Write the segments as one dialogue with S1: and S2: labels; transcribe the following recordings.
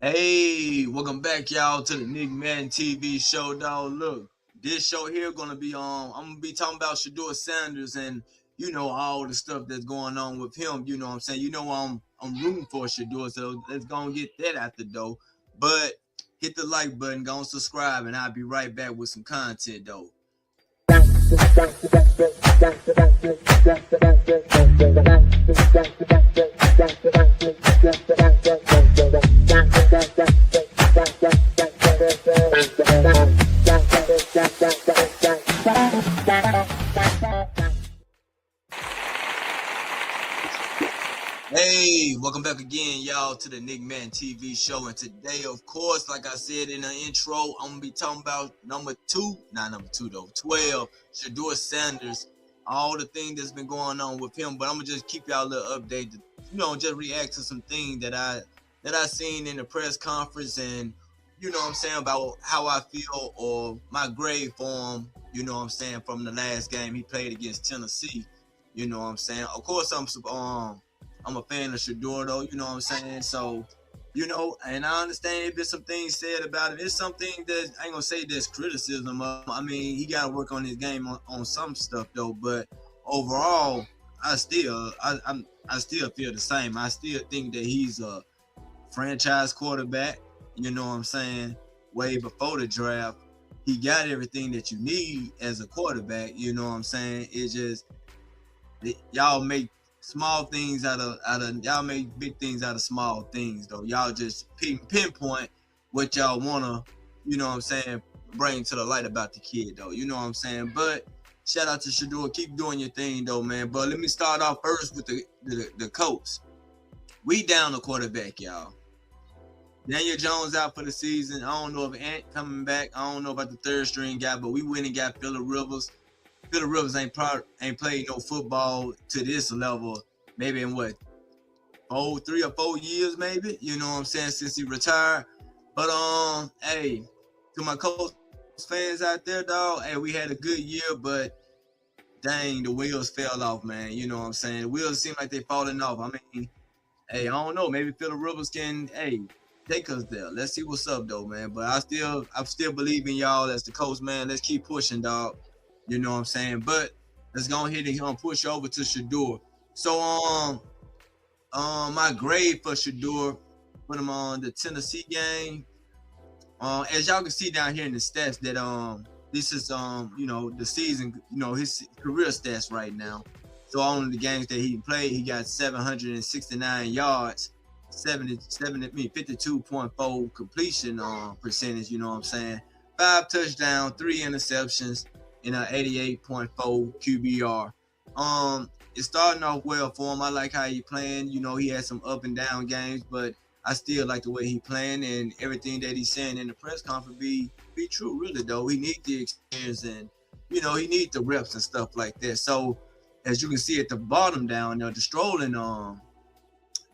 S1: Hey, welcome back, y'all, to the Nick Man TV show, dog. Look, this show here gonna be I'm gonna be talking about Sanders and all the stuff that's going on with him. You know what I'm saying? I'm rooting for Shador, so let's go and get that out the door. But hit the like button, go and subscribe, and I'll be right back with some content though. Hey, welcome back again, y'all, to the Nick Man TV show. And today, of course, like I said in the intro, I'm gonna be talking about number 12, sheduersander, all the things that's been going on with him. But I'm gonna just keep y'all a little updated, just react to some things that I seen in the press conference, and what I'm saying, about how I feel or my grade for him. What I'm saying, from the last game he played against Tennessee. What I'm saying. Of course, I'm a fan of Shedeur, though, you know what I'm saying? So, and I understand there's been some things said about it. It's something that I ain't gonna say there's criticism of. I mean, he gotta work on his game on some stuff though, but overall, I still feel the same. I still think that he's a franchise quarterback, you know what I'm saying? Way before the draft. He got everything that you need as a quarterback, you know what I'm saying? It's just y'all make small things out of y'all make big things out of small things though. Y'all just pinpoint what y'all wanna, bring to the light about the kid though. You know what I'm saying? But shout out to Shedeur. Keep doing your thing though, man. But let me start off first with the Colts. We down the quarterback, y'all. Daniel Jones out for the season. I don't know if Ant coming back. I don't know about the third string guy, but we went and got Phillip Rivers. Phillip Rivers ain't played no football to this level, maybe in 3 or 4 years, maybe. You know what I'm saying, since he retired. But hey, to my Colts fans out there, dog. Hey, we had a good year, but dang, the wheels fell off, man. You know what I'm saying? The wheels seem like they falling off. I mean, hey, I don't know. Maybe Phillip Rivers can, take us there. Let's see what's up, though, man. But I still believe in y'all as the Colts, man. Let's keep pushing, dog. You know what I'm saying? But let's go ahead and push over to Shedeur. So my grade for Shedeur, put him on the Tennessee game. As y'all can see down here in the stats, that this is the season, his career stats right now. So on the games that he played, he got 769 yards, 52.4 completion percentage. You know what I'm saying? 5 touchdowns, 3 interceptions, in an 88.4 QBR. It's starting off well for him. I like how he playing. He had some up and down games, but I still like the way he playing, and everything that he's saying in the press conference be true, really, though. He needs the experience, and he needs the reps and stuff like that. So as you can see at the bottom down there, the strolling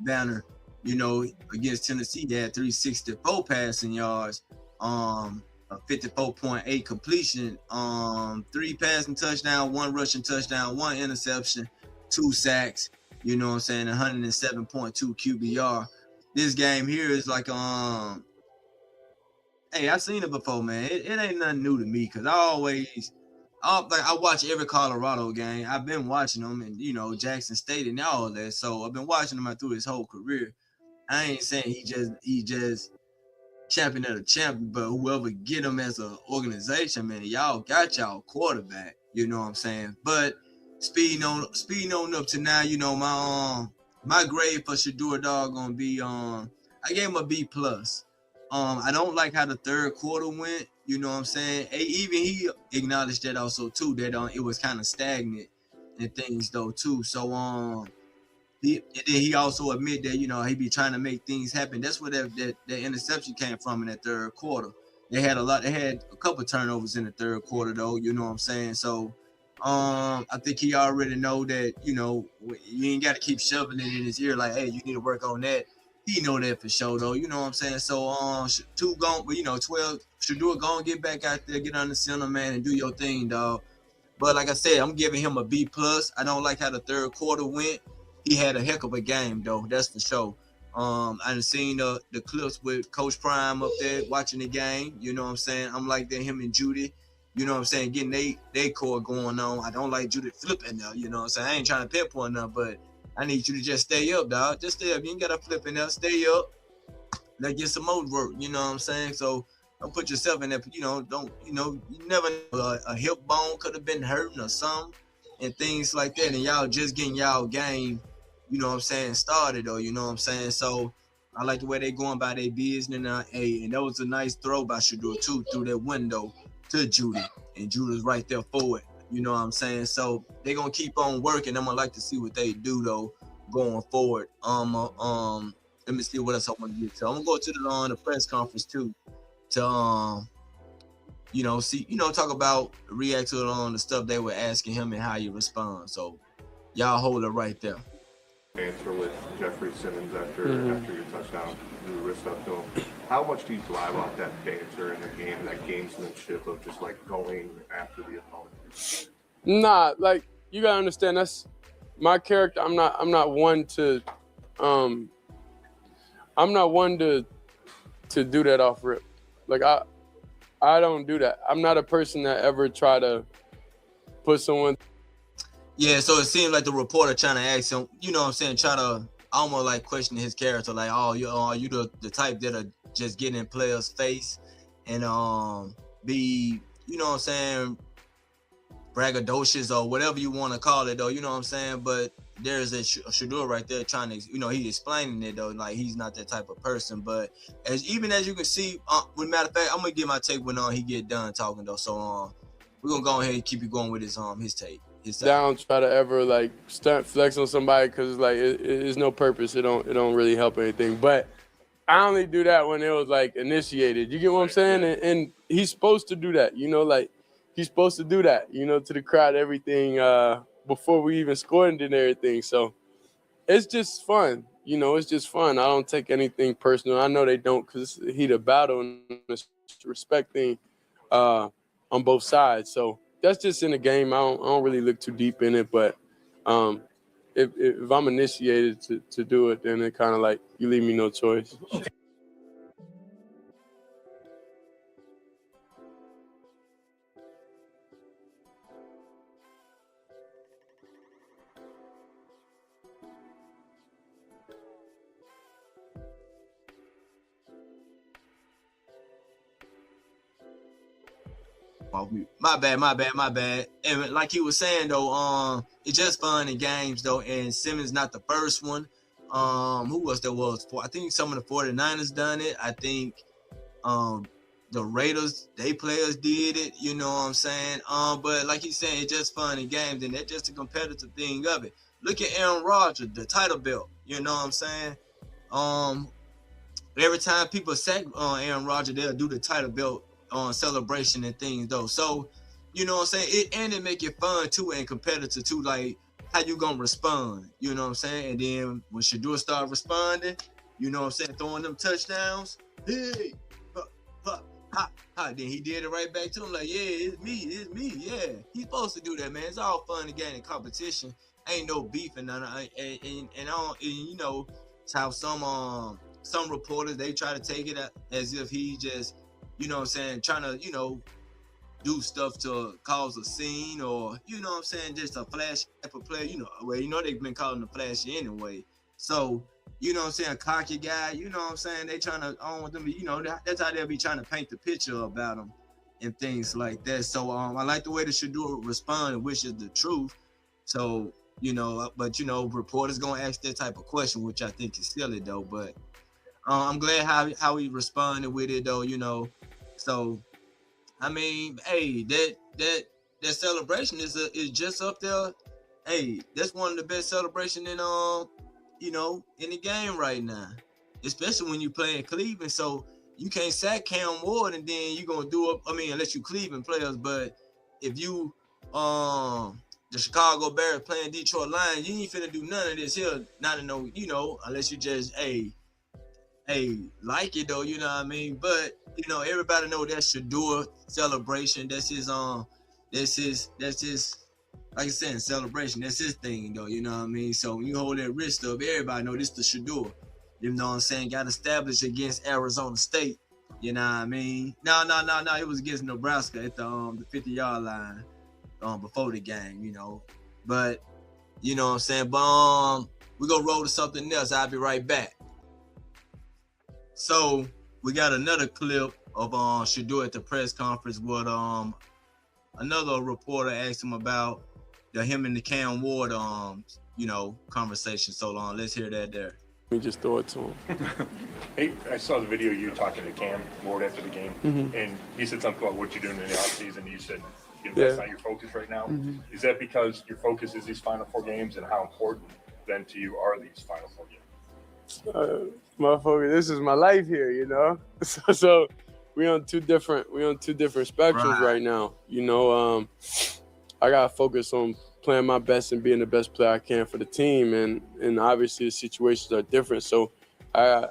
S1: banner, against Tennessee, they had 364 passing yards. A 54.8 completion, 3 passing touchdown, 1 rushing touchdown, 1 interception, 2 sacks, you know what I'm saying, 107.2 QBR. This game here is like, hey, I've seen it before, man. It ain't nothing new to me, because I watch every Colorado game. I've been watching them, and Jackson State and all that. So I've been watching him through his whole career. I ain't saying he just champion of the champion, but whoever get him as an organization, man, y'all got y'all quarterback. You know what I'm saying? But speeding on up to now, my grade for Shedeur, dog, gonna be I gave him a B plus. I don't like how the third quarter went. You know what I'm saying? Even he acknowledged that also too, that it was kind of stagnant and things though too. So he also admit that he be trying to make things happen. That's where that interception came from in that third quarter. They had a couple turnovers in the third quarter though. You know what I'm saying? So I think he already know that you ain't got to keep shoving it in his ear like, hey, you need to work on that. He know that for sure though. You know what I'm saying? So 12 Shedeur gonna get back out there, get on the center, man, and do your thing, dog. But like I said, I'm giving him a B plus. I don't like how the third quarter went. He had a heck of a game, though. That's for sure. I done seen the clips with Coach Prime up there watching the game. You know what I'm saying? I'm like that, him and Judy. You know what I'm saying? Getting they core going on. I don't like Judy flipping there. You know what I'm saying? I ain't trying to pinpoint nothing, but I need you to just stay up, dog. Just stay up. You ain't got to flip in there. Stay up. Let's get some more work. You know what I'm saying? So don't put yourself in there. Don't, you never know. A hip bone could have been hurting or something and things like that. And y'all just getting y'all game, you know what I'm saying, started, or you know what I'm saying? So I like the way they going by their business. And that was a nice throw by Shedeur too, through that window to Judy. And Judy's right there for it. You know what I'm saying? So they gonna keep on working. I'm gonna like to see what they do though going forward. Let me see what else I want to get to. I'm gonna go to the press conference too to see, talk about, react to the stuff they were asking him and how you respond. So y'all hold it right there.
S2: Answer with Jeffrey Simmons after your touchdown, you wrist up to him. How much do you thrive off that banter in the game, that gamesmanship of just like going after the opponent?
S3: Nah, like you gotta understand, that's my character. I'm not one to do that off rip. Like I don't do that. I'm not a person that ever try to put someone.
S1: Yeah, so it seemed like the reporter trying to ask him, you know what I'm saying, try to almost like question his character, like, are you the type that'll just get in players' face and be, you know what I'm saying, braggadocious or whatever you want to call it though, you know what I'm saying? But there's a Shedeur right there trying to, he's explaining it though, like he's not that type of person. But as you can see, matter of fact, I'm gonna get my take when he get done talking though. So we're gonna go ahead and keep you going with his take.
S3: Don't try to ever like stunt flex on somebody because like it's no purpose. It don't really help anything. But I only do that when it was like initiated. You get what I'm saying? And he's supposed to do that. Like he's supposed to do that. To the crowd, everything before we even scored and everything. So it's just fun. It's just fun. I don't take anything personal. I know they don't because it's a heated battle and it's a respect thing on both sides. So that's just in the game. I don't really look too deep in it, but if I'm initiated to do it, then it kind of like you leave me no choice.
S1: My bad. And like he was saying though, it's just fun in games though. And Simmons not the first one. Who was there was? I think some of the 49ers done it. I think the Raiders, they players did it. You know what I'm saying? But like he's saying, it's just fun in games, and that's just a competitive thing of it. Look at Aaron Rodgers, the title belt. You know what I'm saying? Every time people sack Aaron Rodgers, they'll do the title belt celebration and things though. So you know what I'm saying, it make it fun too and competitive too, like how you gonna respond, you know what I'm saying? And then when Shedeur started responding, you know what I'm saying, throwing them touchdowns, hey, then he did it right back to him, like, yeah, it's me, yeah. He's supposed to do that, man. It's all fun and game and competition. Ain't no beef and none. It's how some reporters, they try to take it as if he just, you know what I'm saying, trying to, do stuff to cause a scene, or, you know what I'm saying, just a flash type of player, they've been calling the flashy anyway. So, you know what I'm saying, a cocky guy, you know what I'm saying, they trying to, I don't want them to, that's how they'll be trying to paint the picture about them and things like that. So, I like the way the Shedeur responded, which is the truth. So, but, reporters going to ask that type of question, which I think is silly though, but I'm glad how he responded with it though, So, I mean, hey, that celebration is just up there. Hey, that's one of the best celebrations in in the game right now, especially when you play in Cleveland. So you can't sack Cam Ward and then you gonna do it. I mean, unless you Cleveland players, but if you the Chicago Bears playing Detroit Lions, you ain't finna do none of this here. Not to know, unless you just like it though, you know what I mean? But everybody know that's Shedeur celebration. That's his like I said, celebration. That's his thing though, you know what I mean? So when you hold that wrist up, everybody know this the Shedeur. You know what I'm saying? Got established against Arizona State. You know what I mean? No. It was against Nebraska at the 50-yard line before the game, you know. But, you know what I'm saying? But we're going to roll to something else. I'll be right back. So we got another clip of Shedeur at the press conference with another reporter asked him about him and the Cam Ward conversation. So long. Let's hear that there.
S3: We just throw it to him.
S4: Hey, I saw the video of you talking to Cam Ward after the game, and he said something about what you're doing in the offseason. You said that's not your focus right now. Is that because your focus is these Final Four games, and how important then to you are these Final Four games?
S3: Motherfucker, this is my life here, you know. So we on two different spectrums right now. You know, I gotta focus on playing my best and being the best player I can for the team, and obviously the situations are different. So I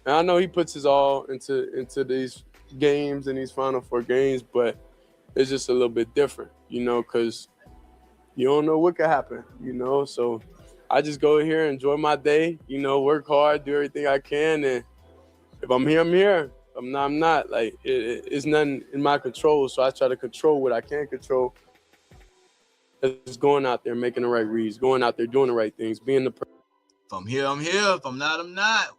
S3: know he puts his all into these games and these Final Four games, but it's just a little bit different, you know, because you don't know what could happen, you know. So I just go here, enjoy my day, you know, work hard, do everything I can, and if I'm here, I'm here. If I'm not, I'm not. Like, it's nothing in my control, so I try to control what I can control. Just going out there, making the right reads, going out there, doing the right things, being the person.
S1: If I'm here, I'm here. If I'm not, I'm not.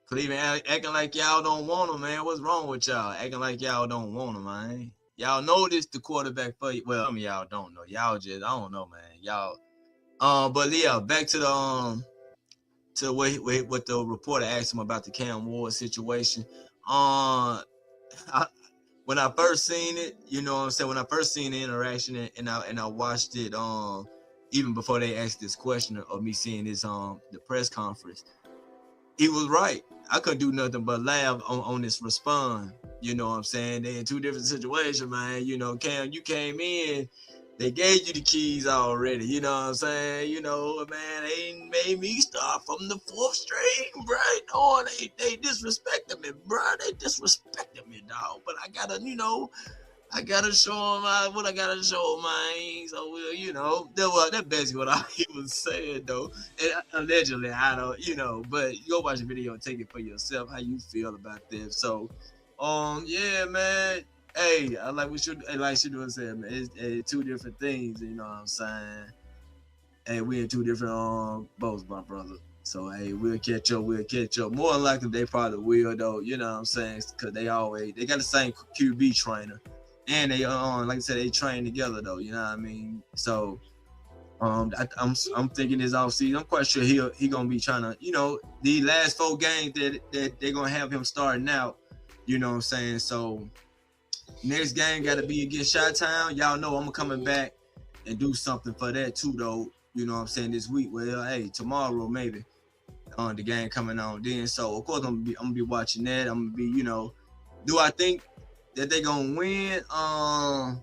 S1: Cleveland acting like y'all don't want him, man. What's wrong with y'all? Acting like y'all don't want him, man. Y'all know this the quarterback for you. Well, some of y'all don't know. Y'all just, I don't know, man. Y'all. But yeah, back to the to what the reporter asked him about the Cam Ward situation. When I first seen it, you know what I'm saying? When I first seen the interaction and I watched it, even before they asked this question of me seeing this the press conference, he was right. I couldn't do nothing but laugh on this response. You know what I'm saying? They in two different situations, man. You know, Cam, you came in, they gave you the keys already. You know what I'm saying? You know, man, they made me start from the fourth string, bro. Oh, they disrespected me, bro. They disrespected me, dog. But I gotta, you know, I gotta show them what I gotta show them, man. So, you know, that's basically what he was saying, though. And allegedly, I don't, you know, but you go watch the video and take it for yourself, how you feel about this. So, yeah, man. Hey, like Shedeur said, man, it's two different things, you know what I'm saying? Hey, we in two different boats, my brother. So, hey, we'll catch up. More than likely, they probably will, though, you know what I'm saying? Because they got the same QB trainer. And they, like I said, they train together, though, you know what I mean? So, I'm thinking this offseason, I'm quite sure he going to be trying to, you know, the last 4 games that they're going to have him starting out, you know what I'm saying? So, next game got to be against Chi-Town. Y'all know I'm coming back and do something for that too, though. You know what I'm saying, this week. Well, hey, tomorrow maybe the game coming on then. So, of course, I'm gonna be watching that. I'm going to be, you know, do I think that they're going to win? I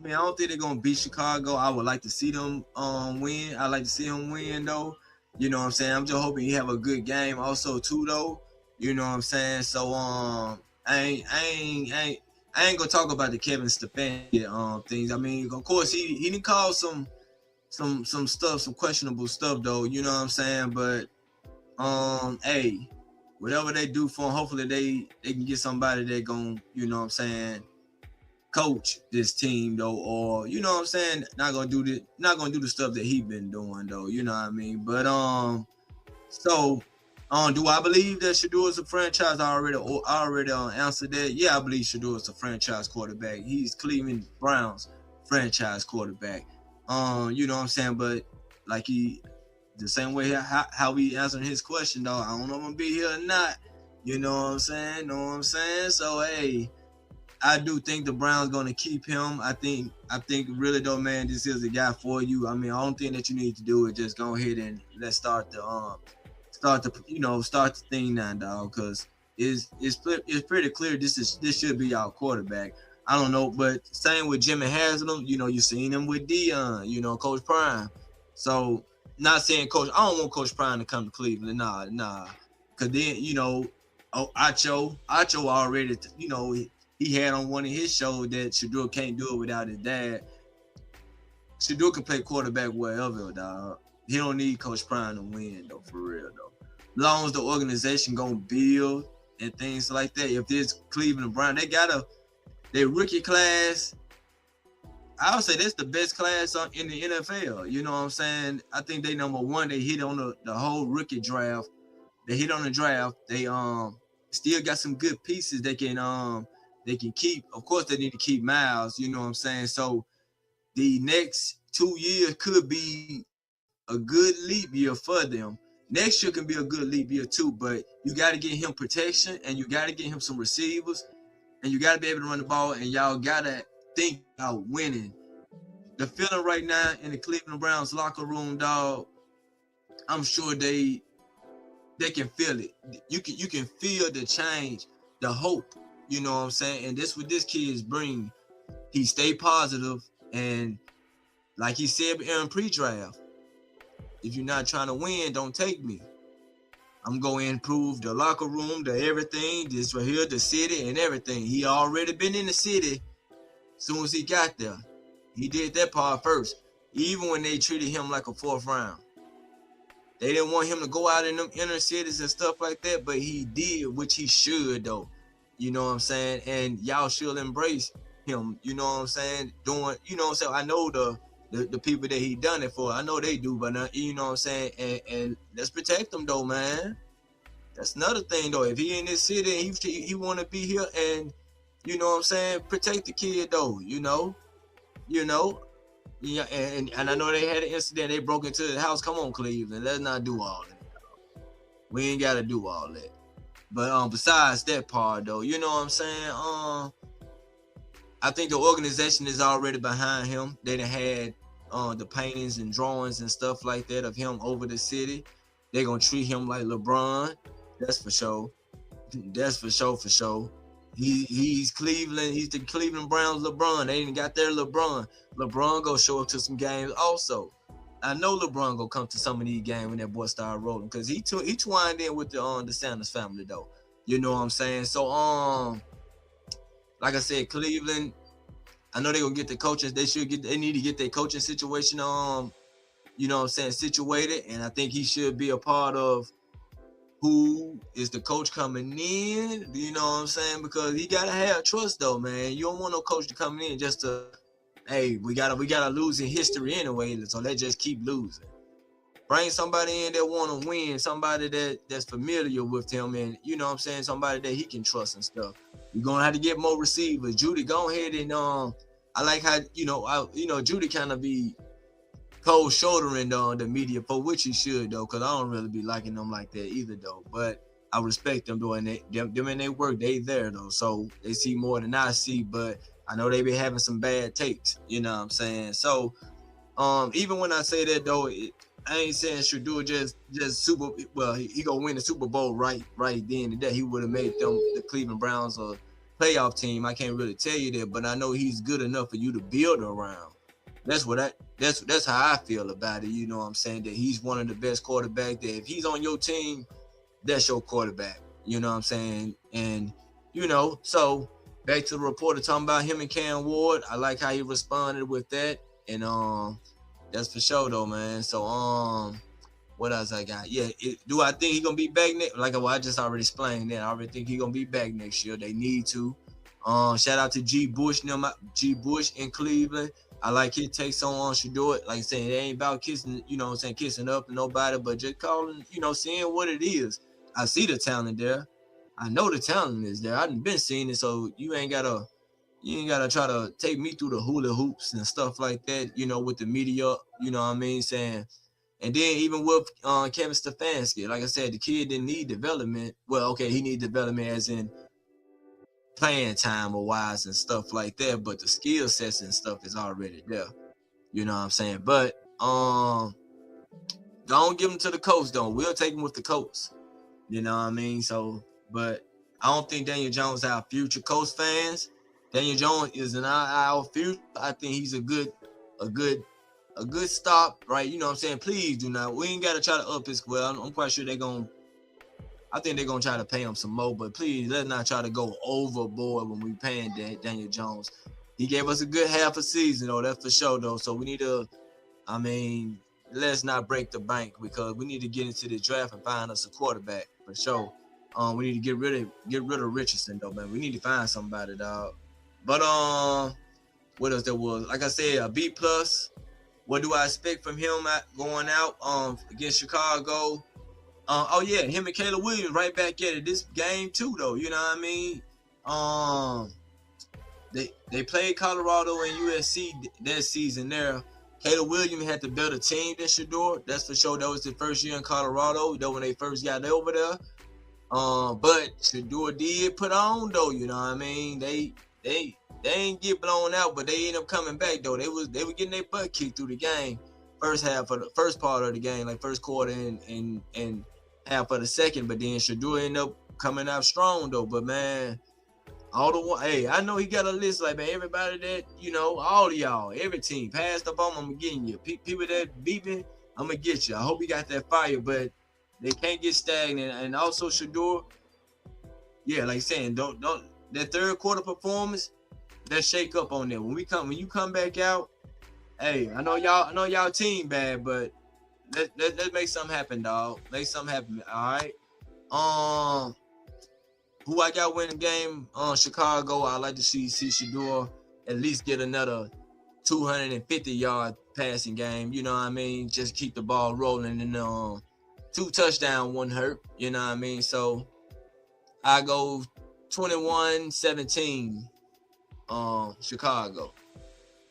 S1: mean, I don't think they're going to beat Chicago. I would like to see them win. I like to see them win, though. You know what I'm saying? I'm just hoping he have a good game also, too, though. You know what I'm saying? So, I ain't gonna talk about the Kevin Stefanski things. I mean, of course he didn't call some stuff, some questionable stuff though. You know what I'm saying? But hey, whatever they do for him, hopefully they can get somebody that gon', you know what I'm saying, coach this team though, or you know what I'm saying, not gonna do the stuff that he been doing though. You know what I mean? But so. Do I believe that Shedeur is a franchise? I already answered that. Yeah, I believe Shedeur is a franchise quarterback. He's Cleveland Browns franchise quarterback. You know what I'm saying? But like the same way how we answering his question, though, I don't know if I'm gonna be here or not. You know what I'm saying? So hey, I do think the Browns gonna keep him. I think really though, man, this is the guy for you. I mean, the only thing that you need to do is just go ahead and let's start the thing now, dog, because it's pretty clear this should be our quarterback. I don't know, but same with Jimmy Haslam, you know, you seen him with Dion, you know, Coach Prime. So not saying I don't want Coach Prime to come to Cleveland, nah. Cause then, you know, Acho already, you know, he had on one of his shows that Shedeur can't do it without his dad. Shedeur can play quarterback wherever, dog. He don't need Coach Prime to win though, for real though. As long as the organization gonna build and things like that. If this Cleveland Brown, their rookie class, I would say that's the best class in the NFL. You know what I'm saying? I think they number one. They hit on the whole rookie draft. They hit on the draft. They still got some good pieces they can keep. Of course, they need to keep Miles. You know what I'm saying? So the next 2 years could be a good leap year for them. Next year can be a good leap year too, but you got to get him protection and you got to get him some receivers and you got to be able to run the ball and y'all got to think about winning. The feeling right now in the Cleveland Browns locker room, dog, I'm sure they can feel it. You can feel the change, the hope, you know what I'm saying? And that's what this kid is bringing. He stay positive and like he said in pre-draft, if you're not trying to win, don't take me. I'm going to improve the locker room, the everything, this right here, the city and everything. He already been in the city as soon as he got there. He did that part first, even when they treated him like a fourth round. They didn't want him to go out in them inner cities and stuff like that, but he did, which he should, though. You know what I'm saying? And y'all should embrace him, you know what I'm saying? Doing, you know what I'm saying? I know the people that he done it for. I know they do, but you know what I'm saying? And let's protect him, though, man. That's another thing, though. If he in this city and he want to be here and, you know what I'm saying, protect the kid, though, you know? Yeah, and I know they had an incident. They broke into the house. Come on, Cleveland. Let's not do all that. We ain't got to do all that. But besides that part, though, you know what I'm saying? I think the organization is already behind him. They done had the paintings and drawings and stuff like that of him over the city. They're going to treat him like LeBron. That's for sure. That's for sure. He's Cleveland. He's the Cleveland Browns LeBron. They ain't got their LeBron. LeBron go show up to some games also. I know LeBron go come to some of these games when that boy start rolling because he twined in with the Sanders family though. You know what I'm saying? So like I said, Cleveland. I know they gonna get the coaches. They need to get their coaching situation you know what I'm saying, situated. And I think he should be a part of who is the coach coming in, you know what I'm saying? Because he gotta have trust though, man. You don't want no coach to come in just to, hey, we got a losing history anyway, so let's just keep losing. Bring somebody in that want to win, somebody that's familiar with him, and you know what I'm saying, somebody that he can trust and stuff. You're gonna have to get more receivers. Judy, go ahead and I like how Judy kind of be cold shouldering the media, for which he should though, because I don't really be liking them like that either though. But I respect them doing them in their work. They there though, so they see more than I see. But I know they be having some bad takes. You know what I'm saying? So even when I say that though, I ain't saying Shedeur just super. Well, he gonna win the Super Bowl right then and there. He would have made them the Cleveland Browns a playoff team. I can't really tell you that, but I know he's good enough for you to build around. That's how I feel about it. You know what I'm saying? That he's one of the best quarterbacks. That if he's on your team, that's your quarterback. You know what I'm saying? And you know, so back to the reporter talking about him and Cam Ward. I like how he responded with that, and that's for sure though, man. So what else I got? Yeah, do I think he's gonna be back next? Like I just already explained that. I already think he's gonna be back next year. They need to. Shout out to G. Bush in Cleveland. I like his takes on Shedeur. Like I said, it ain't about kissing, you know what I'm saying, kissing up to nobody, but just calling, you know, seeing what it is. I see the talent there. I know the talent is there. I've been seeing it, so you ain't gotta try to take me through the hula hoops and stuff like that, you know, with the media, you know what I mean, saying. And then even with Kevin Stefanski, like I said, the kid didn't need development. Well, okay, he need development as in playing time or wise and stuff like that, but the skill sets and stuff is already there. You know what I'm saying? But don't give him to the coach though. We'll take him with the coach. You know what I mean? So, but I don't think Daniel Jones our future coach fans. Daniel Jones is in our future. I think he's a good stop, right? You know what I'm saying? Please do not. We ain't gotta try to up his well. I'm quite sure I think they're going to try to pay him some more, but please, let's not try to go overboard when we paying Daniel Jones. He gave us a good half a season, though, that's for sure, though. So we need to, let's not break the bank, because we need to get into the draft and find us a quarterback for sure. We need to get rid of Richardson though, man. We need to find somebody, dog. But what else there was? Like I said, a B plus. What do I expect from him going out against Chicago? Oh yeah, him and Caleb Williams right back at it this game too, though. You know what I mean? They played Colorado and USC that season there. Caleb Williams had the better team than Shedeur. That's for sure. That was the first year in Colorado, though, when they first got over there. But Shedeur did put on, though. You know what I mean? They ain't get blown out, but they ended up coming back, though. They were getting their butt kicked through the game. First part of the game, like first quarter and half of the second. But then Shedeur ended up coming out strong, though. But man, hey, I know he got a list, like, man, everybody that, you know, all of y'all, every team passed up on, I'm getting you. People that beeping, I'm gonna get you. I hope he got that fire, but they can't get stagnant. And also Shedeur, yeah, like saying, don't that third quarter performance, let's shake up on that. When you come back out, hey, I know y'all team bad, but let's make something happen, dog. Make something happen. All right. Who I got winning game on Chicago? I like to see Shedeur at least get another 250-yard passing game. You know what I mean? Just keep the ball rolling, and 2 touchdowns wouldn't hurt. You know what I mean? So I go 21-17 Chicago.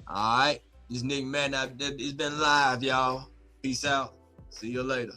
S1: All right. This Nick Man, it's been live, y'all. Peace out. See you later.